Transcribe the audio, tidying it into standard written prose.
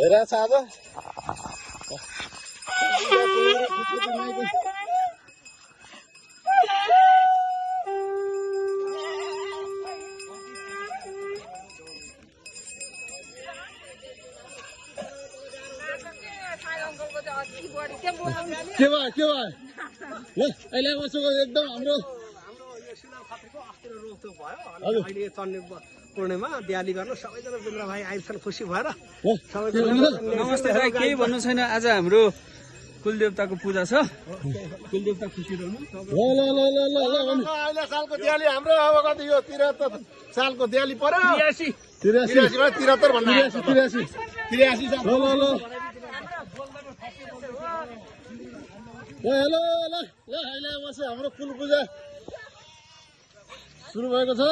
भइरहेछ आज के भयो ल अहिले मसँग एकदम हाम्रो अहिले चन्ने पूर्णिमा दिवाली गर्न सबैजना बेन्द्र भाइ आइन्छन् खुसी भएर नमस्ते दाइ केही भन्नु छैन आज हाम्रो कुलदेवताको पूजा छ कुलदेवता खुसी रहनु अहिले सालको दिवाली हाम्रो अब कति यो 73 सालको दिवाली पर्यो 83 73 भन्नु 83 साल ल हेलो ल ल अहिले बस हाम्रो कुल पूजा सुरु भएको छ